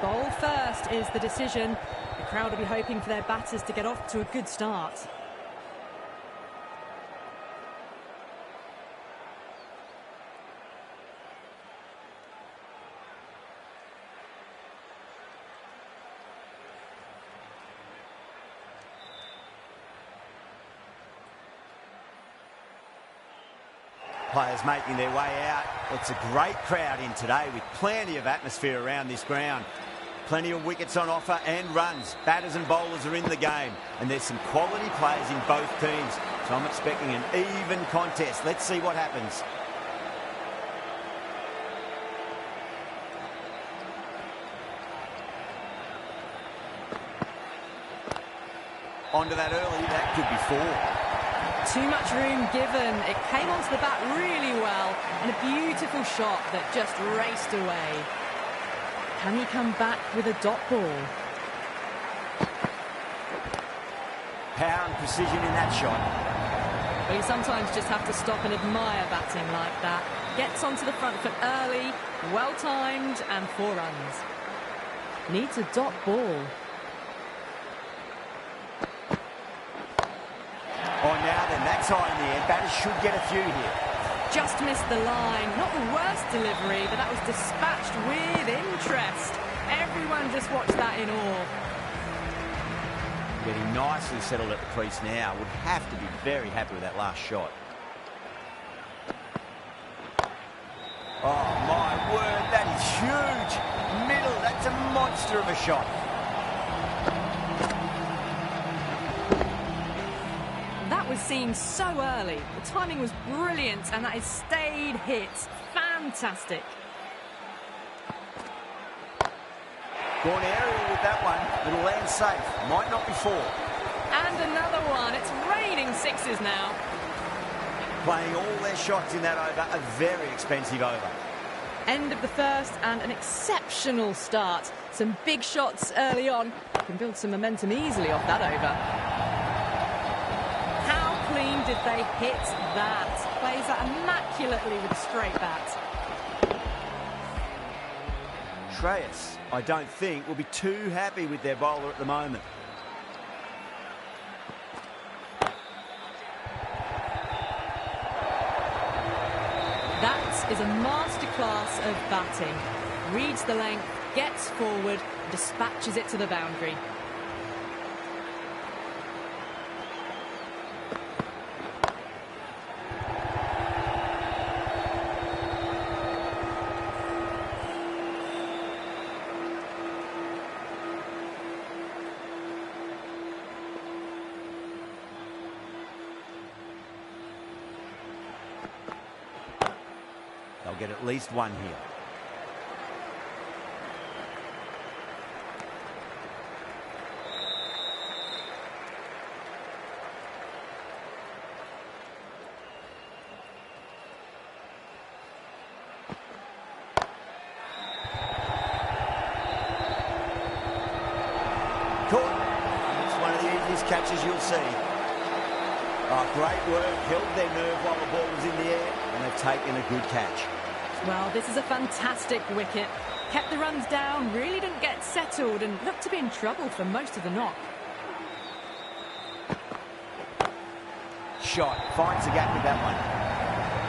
Bowl first is the decision. The crowd will be hoping for their batters to get off to a good start. Players making their way out. It's a great crowd in today with plenty of atmosphere around this ground. Plenty of wickets on offer and runs. Batters and bowlers are in the game, and there's some quality players in both teams. So I'm expecting an even contest. Let's see what happens. Onto that early, that could be 4. Too much room given. It came onto the bat really well, and a beautiful shot that just raced away. Can he come back with a dot ball? Power and precision in that shot. Well, you sometimes just have to stop and admire batting like that. Gets onto the front foot early, well-timed, and 4 runs. Needs a dot ball. Oh, now then, that's high in the air. Batters should get a few here. Just missed the line. Not the worst delivery, but that was dispatched with interest. Everyone just watched that in awe. Getting nicely settled at the crease now. Would have to be very happy with that last shot. Oh, my word, that is huge. Middle, that's a monster of a shot. That was seen so early. The timing was brilliant, and that is stayed hit. Fantastic. Gone aerial with that one. It'll land safe. Might not be 4. And another one. It's raining 6s now. Playing all their shots in that over. A very expensive over. End of the first and an exceptional start. Some big shots early on. Can build some momentum easily off that over. Did they hit that? Plays that immaculately with a straight bat. Shreyas, I don't think, will be too happy with their bowler at the moment. That is a masterclass of batting. Reads the length, gets forward, dispatches it to the boundary. They'll get at least 1 here. Caught. It's one of the easiest catches you'll see. Oh, great work. Held their nerve while the ball was in the air, and they've taken a good catch. Well, this is a fantastic wicket. Kept the runs down, really didn't get settled, and looked to be in trouble for most of the knock. Shot. Finds the gap with that one.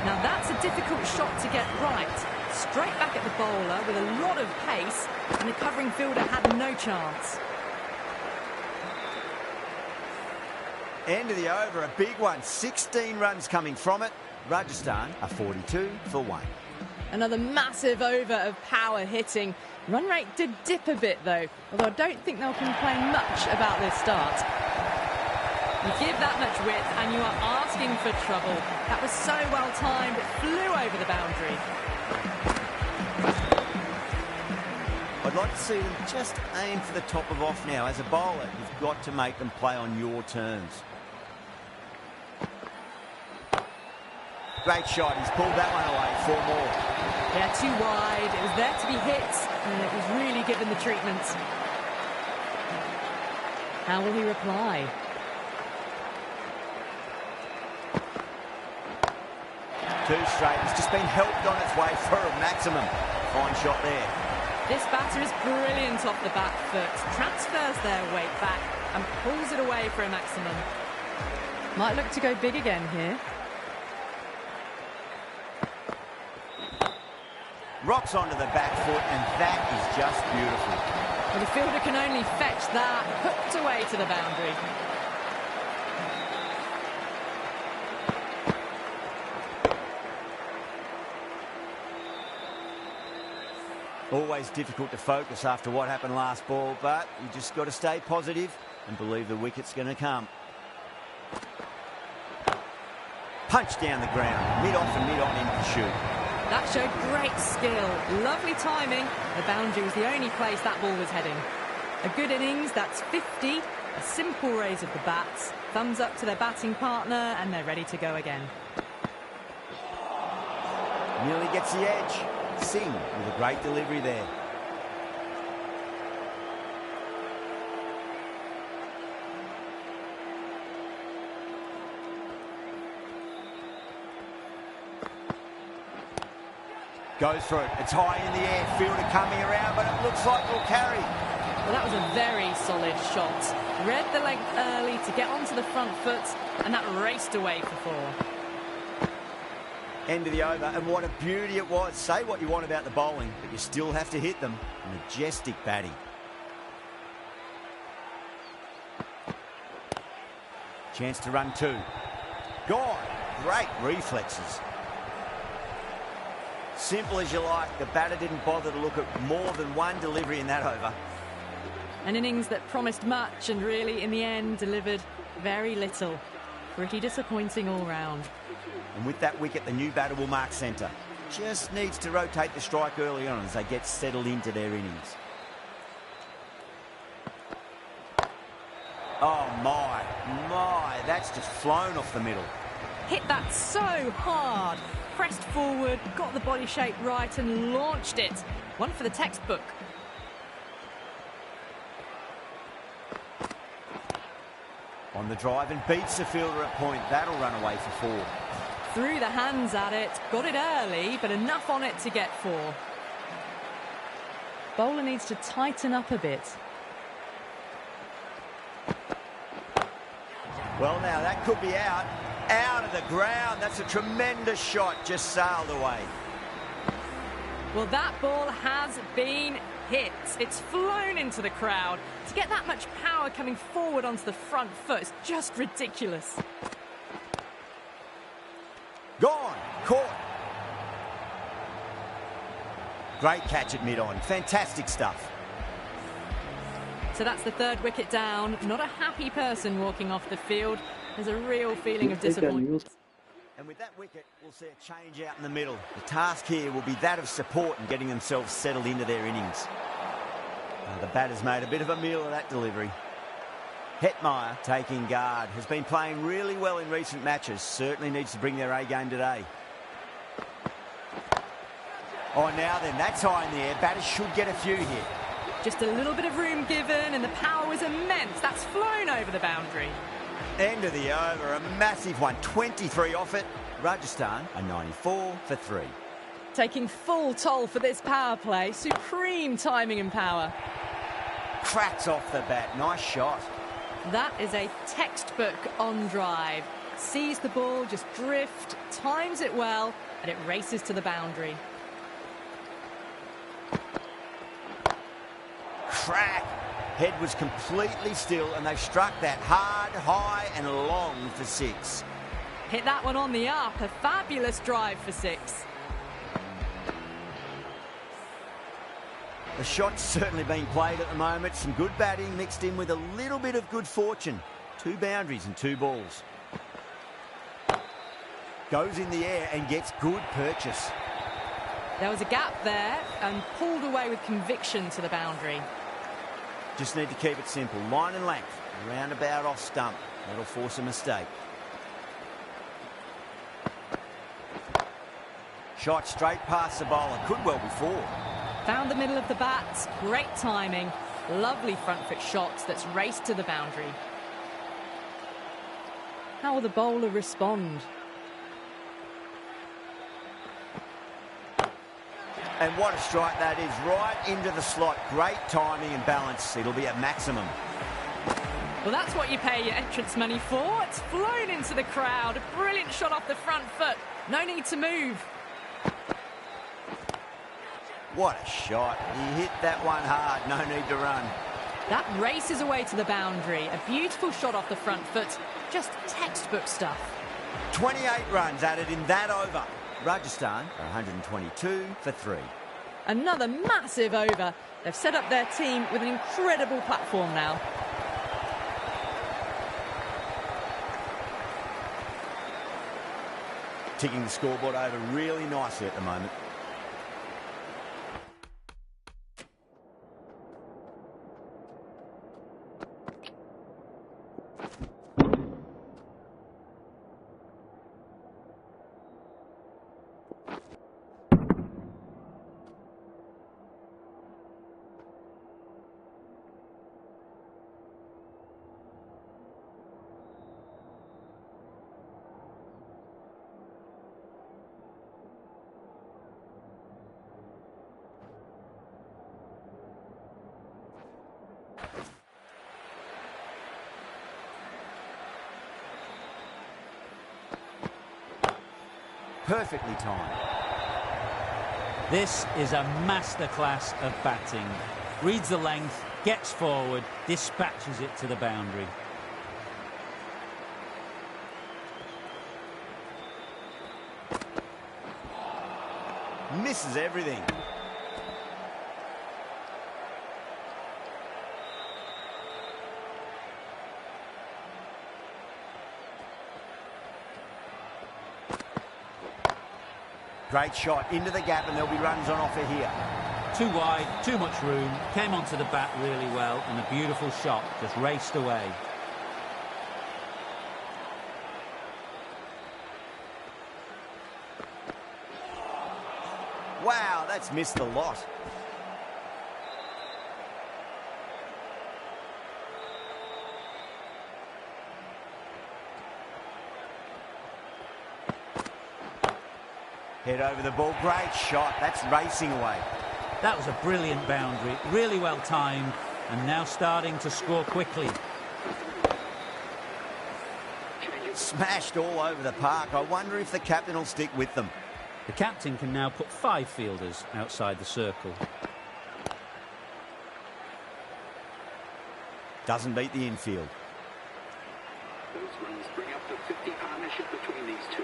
Now that's a difficult shot to get right. Straight back at the bowler with a lot of pace, and the covering fielder had no chance. End of the over, a big one. 16 runs coming from it. Rajasthan are 42 for 1. Another massive over of power hitting. Run rate did dip a bit, though, although I don't think they'll complain much about this start. You give that much width and you are asking for trouble. That was so well timed, it flew over the boundary. I'd like to see them just aim for the top of off now. As a bowler, you've got to make them play on your terms. Great shot. He's pulled that one away. 4 more. Yeah, too wide. It was there to be hit, and it was really given the treatment. How will he reply? Too straight. It's just been helped on its way for a maximum. Fine shot there. This batter is brilliant off the back foot, transfers their weight back and pulls it away for a maximum. Might look to go big again here. Rocks onto the back foot, and that is just beautiful. Well, the fielder can only fetch that, hooked away to the boundary. Always difficult to focus after what happened last ball, but you just got to stay positive and believe the wicket's going to come. Punch down the ground, mid-off and mid-on in pursuit. That showed great skill, lovely timing. The boundary was the only place that ball was heading. A good innings, that's 50. A simple raise of the bats. Thumbs up to their batting partner and they're ready to go again. Nearly gets the edge. Singh with a great delivery there. Goes for it. It's high in the air. Fielder coming around, but it looks like it'll carry. Well, that was a very solid shot. Read the length early to get onto the front foot, and that raced away for 4. End of the over, and what a beauty it was. Say what you want about the bowling, but you still have to hit them. Majestic batting. Chance to run 2. Gone. Great reflexes. Simple as you like. The batter didn't bother to look at more than one delivery in that over. An innings that promised much and really, in the end, delivered very little. Pretty disappointing all round. And with that wicket, the new batter will mark centre. Just needs to rotate the strike early on as they get settled into their innings. Oh, my. That's just flown off the middle. Hit that so hard. Pressed forward, got the body shape right and launched it. One for the textbook. On the drive and beats the fielder at point. That'll run away for 4. Threw the hands at it, got it early, but enough on it to get 4. Bowler needs to tighten up a bit. Well, now that could be out. Out of the ground. That's a tremendous shot. Just sailed away. Well, that ball has been hit. It's flown into the crowd. To get that much power coming forward onto the front foot is just ridiculous. Gone. Caught. Great catch at mid-on. Fantastic stuff. So that's the 3rd wicket down. Not a happy person walking off the field. There's a real feeling of disappointment. And with that wicket, we'll see a change out in the middle. The task here will be that of support and getting themselves settled into their innings. The batter's made a bit of a meal of that delivery. Hetmeyer taking guard. Has been playing really well in recent matches. Certainly needs to bring their A game today. Oh, now then, that's high in the air. Batters should get a few here. Just a little bit of room given and the power was immense. That's flown over the boundary. End of the over, a massive one. 23 off it. Rajasthan a 94 for 3. Taking full toll for this power play. Supreme timing and power. Cracks off the bat. Nice shot. That is a textbook on drive. Sees the ball just drift, times it well, and it races to the boundary. Crack. Head was completely still and they struck that hard, high and long for 6. Hit that one on the up. A fabulous drive for 6. The shot's certainly being played at the moment. Some good batting mixed in with a little bit of good fortune. 2 boundaries and 2 balls. Goes in the air and gets good purchase. There was a gap there and pulled away with conviction to the boundary. Just need to keep it simple. Line and length. Roundabout off stump. That'll force a mistake. Shot straight past the bowler. Could well be 4. Found the middle of the bat. Great timing. Lovely front foot shots that's raced to the boundary. How will the bowler respond? And what a strike that is, right into the slot. Great timing and balance. It'll be at maximum. Well, that's what you pay your entrance money for. It's flown into the crowd. A brilliant shot off the front foot. No need to move. What a shot. He hit that one hard. No need to run. That races away to the boundary. A beautiful shot off the front foot. Just textbook stuff. 28 runs added in that over. Rajasthan are 122 for 3. Another massive over. They've set up their team with an incredible platform now. Ticking the scoreboard over really nicely at the moment. Perfectly timed. This is a masterclass of batting. Reads the length, gets forward, dispatches it to the boundary. Misses everything. Great shot into the gap, and there'll be runs on offer here. Too wide, too much room, came onto the bat really well, and a beautiful shot just raced away. Wow, that's missed the lot. Head over the ball, great shot, that's racing away. That was a brilliant boundary, really well timed, and now starting to score quickly. Smashed all over the park. I wonder if the captain will stick with them. The captain can now put 5 fielders outside the circle. Doesn't beat the infield. Those runs bring up the 50 partnership between these two.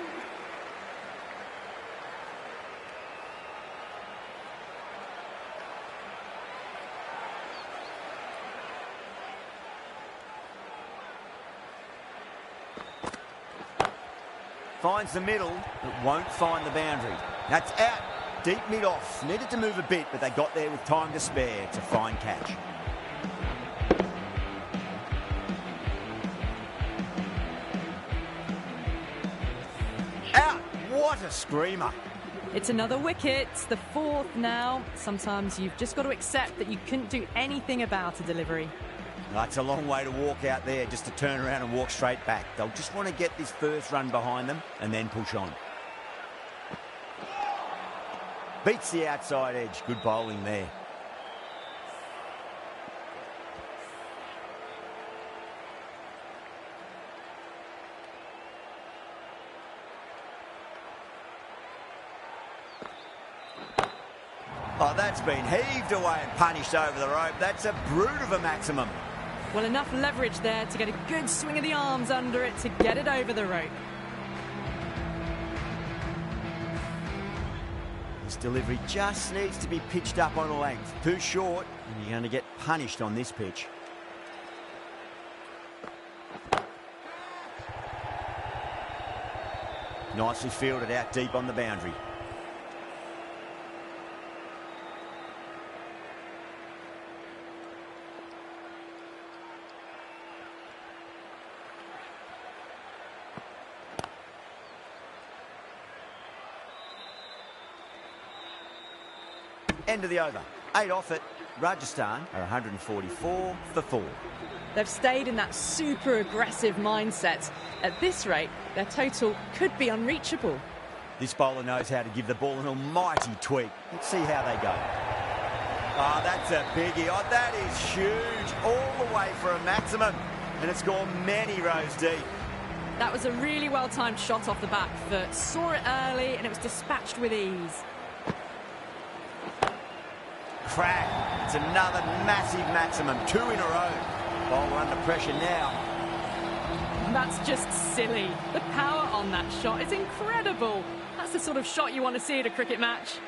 Finds the middle, but won't find the boundary. That's out. Deep mid-off. Needed to move a bit, but they got there with time to spare. It's a fine catch. Out! What a screamer. It's another wicket, the 4th now. Sometimes you've just got to accept that you couldn't do anything about a delivery. That's a long way to walk out there, just to turn around and walk straight back. They'll just want to get this first run behind them and then push on. Beats the outside edge. Good bowling there. Oh, that's been heaved away and punished over the rope. That's a brute of a maximum. Well, enough leverage there to get a good swing of the arms under it to get it over the rope. This delivery just needs to be pitched up on a length. Too short, and you're going to get punished on this pitch. Nicely fielded out deep on the boundary. End of the over. 8 off it. Rajasthan are 144 for 4. They've stayed in that super aggressive mindset. At this rate, their total could be unreachable. This bowler knows how to give the ball an almighty tweak. Let's see how they go. Oh, that's a biggie. Oh, that is huge. All the way for a maximum. And it's gone many rows deep. That was a really well-timed shot off the back foot. Saw it early and it was dispatched with ease. Crack. It's another massive maximum. 2 in a row. Bowler under pressure now. That's just silly. The power on that shot is incredible. That's the sort of shot you want to see at a cricket match.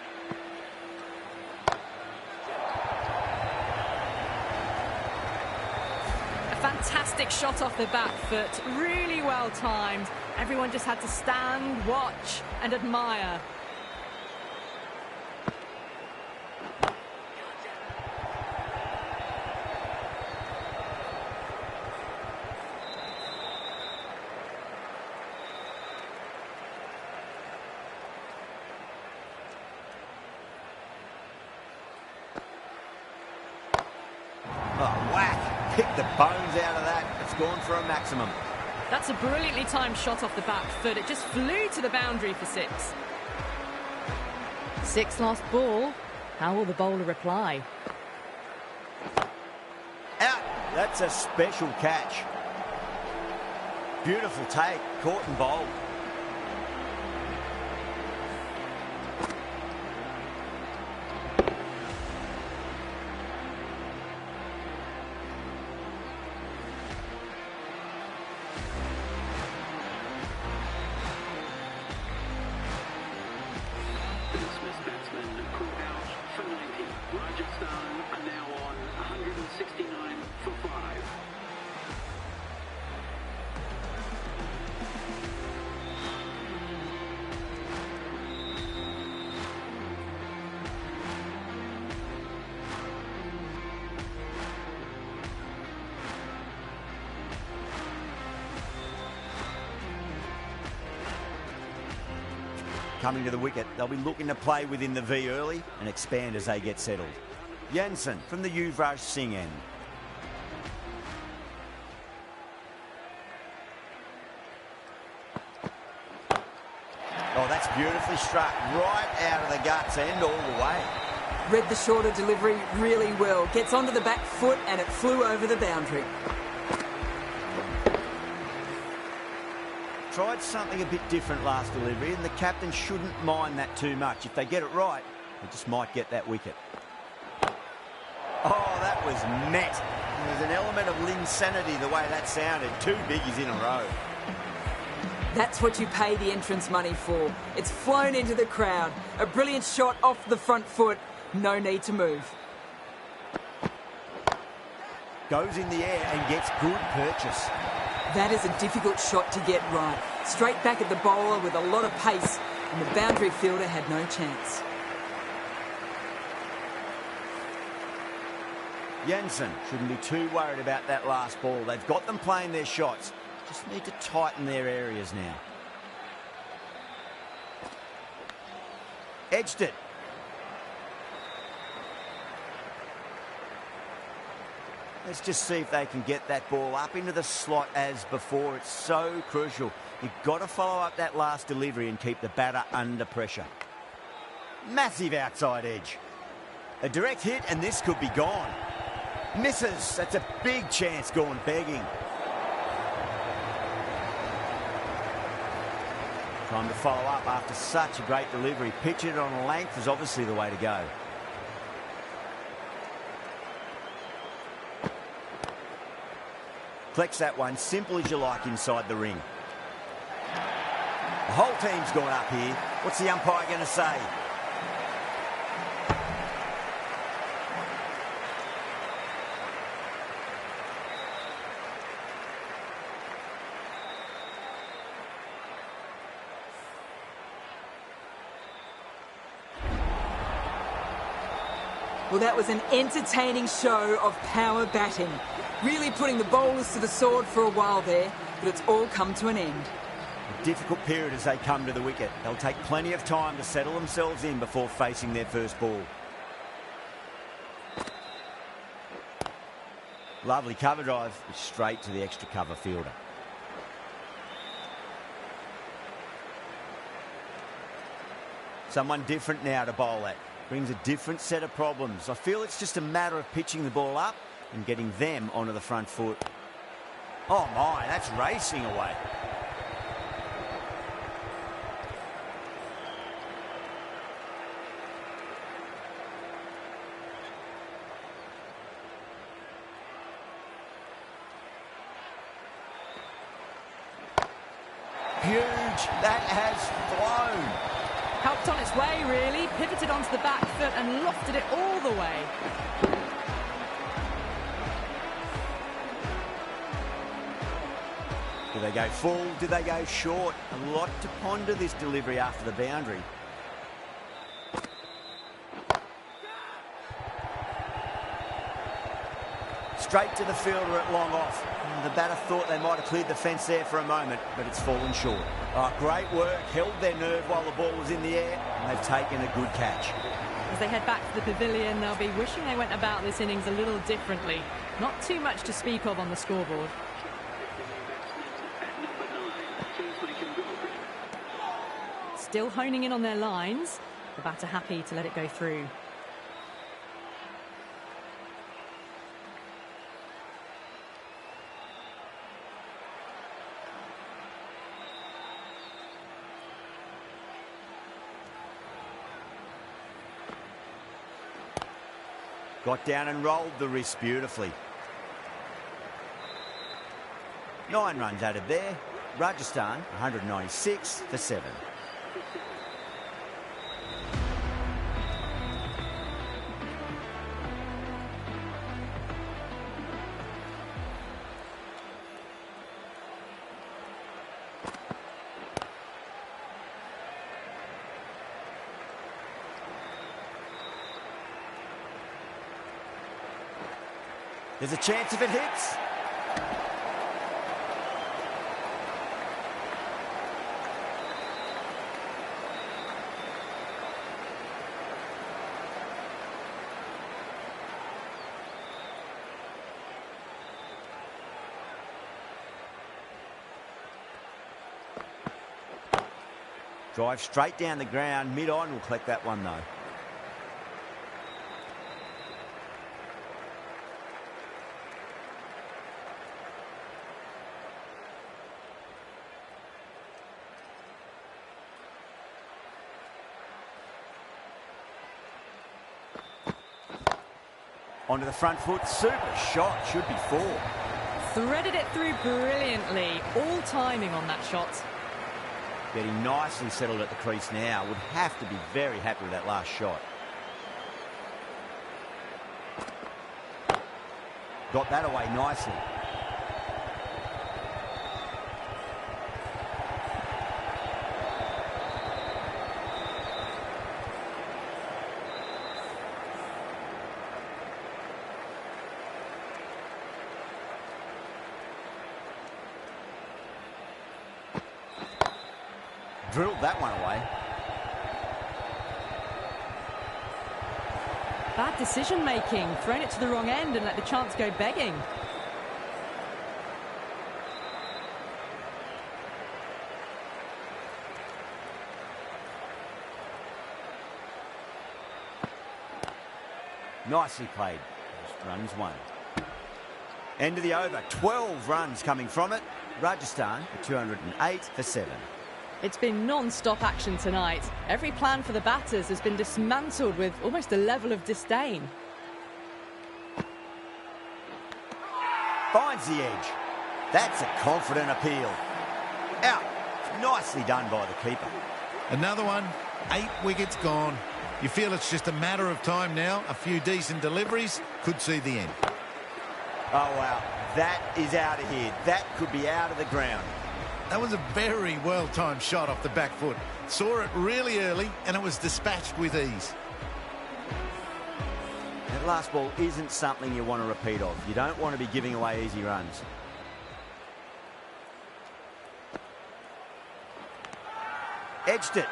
A fantastic shot off the back foot. Really well timed. Everyone just had to stand, watch and admire. Oh, whack. Pick the bones out of that. It's gone for a maximum. That's a brilliantly timed shot off the back foot. It just flew to the boundary for 6. 6 lost ball. How will the bowler reply? Out. That's a special catch. Beautiful take. Caught and bowled. The dismissed batsman called out for 90. Rajasthan are now on 169 for 5. Coming to the wicket, they'll be looking to play within the V early and expand as they get settled. Jansen from the Yuvraj Singh end. Oh, that's beautifully struck. Right out of the guts and all the way. Read the shorter delivery really well. Gets onto the back foot and it flew over the boundary. Tried something a bit different last delivery, and the captain shouldn't mind that too much. If they get it right, they just might get that wicket. Oh, that was met. There's an element of insanity the way that sounded. 2 biggies in a row. That's what you pay the entrance money for. It's flown into the crowd. A brilliant shot off the front foot. No need to move. Goes in the air and gets good purchase. That is a difficult shot to get right. Straight back at the bowler with a lot of pace, and the boundary fielder had no chance. Jansen shouldn't be too worried about that last ball. They've got them playing their shots. Just need to tighten their areas now. Edged it. Let's just see if they can get that ball up into the slot as before. It's so crucial. You've got to follow up that last delivery and keep the batter under pressure. Massive outside edge. A direct hit and this could be gone. Misses. That's a big chance gone begging. Time to follow up after such a great delivery. Pitch it on length is obviously the way to go. Flex that one, simple as you like inside the ring. The whole team's gone up here. What's the umpire going to say? Well, that was an entertaining show of power batting. Really putting the bowlers to the sword for a while there, but it's all come to an end. A difficult period as they come to the wicket. They'll take plenty of time to settle themselves in before facing their first ball. Lovely cover drive, straight to the extra cover fielder. Someone different now to bowl at. Brings a different set of problems. I feel it's just a matter of pitching the ball up and getting them onto the front foot. Oh my, that's racing away. Huge, that has flown. Helped on its way, really. Pivoted onto the back foot and lofted it all the way. Did they go full? Did they go short? A lot to ponder this delivery after the boundary. Straight to the fielder at long off. The batter thought they might have cleared the fence there for a moment, but it's fallen short. Oh, great work. Held their nerve while the ball was in the air, and they've taken a good catch. As they head back to the pavilion, they'll be wishing they went about this innings a little differently. Not too much to speak of on the scoreboard. Still honing in on their lines. The batter happy to let it go through. Got down and rolled the wrist beautifully. 9 runs added there. Rajasthan 196 for 7. There's a chance if it hits. Drive straight down the ground. Mid-on will collect that one though. Onto the front foot, super shot, should be 4. Threaded it through brilliantly, all timing on that shot. Getting nicely settled at the crease now, would have to be very happy with that last shot. Got that away nicely. Drilled that one away. Bad decision making, thrown it to the wrong end and let the chance go begging. Nicely played. Just runs 1. End of the over. 12 runs coming from it. Rajasthan 208 for 7. It's been non-stop action tonight. Every plan for the batters has been dismantled with almost a level of disdain. Finds the edge. That's a confident appeal. Out. Nicely done by the keeper. Another one. 8 wickets gone. You feel it's just a matter of time now. A few decent deliveries could see the end. Oh, wow. That is out of here. That could be out of the ground. That was a very well-timed shot off the back foot. Saw it really early and it was dispatched with ease. That last ball isn't something you want to repeat of. You don't want to be giving away easy runs. Edged it.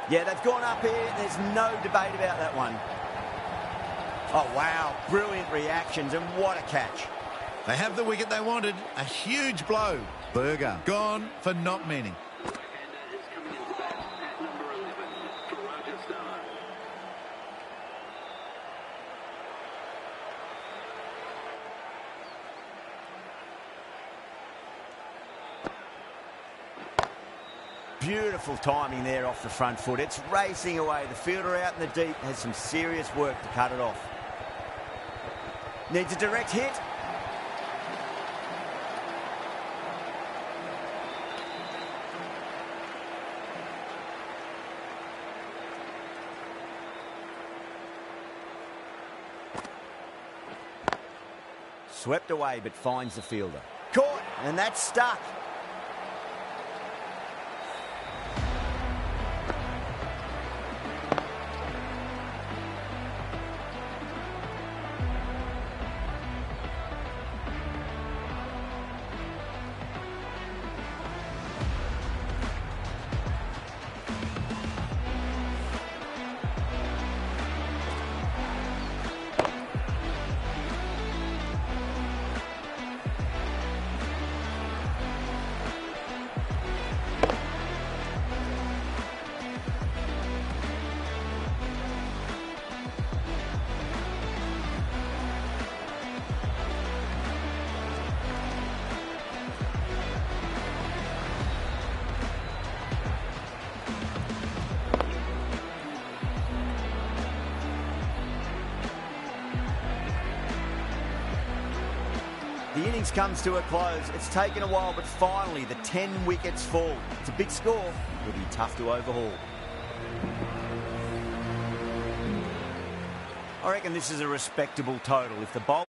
Yeah, they've gone up here. There's no debate about that one. Oh, wow. Brilliant reactions and what a catch. They have the wicket they wanted. A huge blow. Berger gone for not meaning. Is coming into bat at number 11 for Rajasthan. Beautiful timing there off the front foot. It's racing away. The fielder out in the deep has some serious work to cut it off. Needs a direct hit. Swept away, but finds the fielder. Caught, and that's stuck. The innings comes to a close. It's taken a while, but finally the 10 wickets fall. It's a big score. It'll be tough to overhaul. I reckon this is a respectable total. If the bowl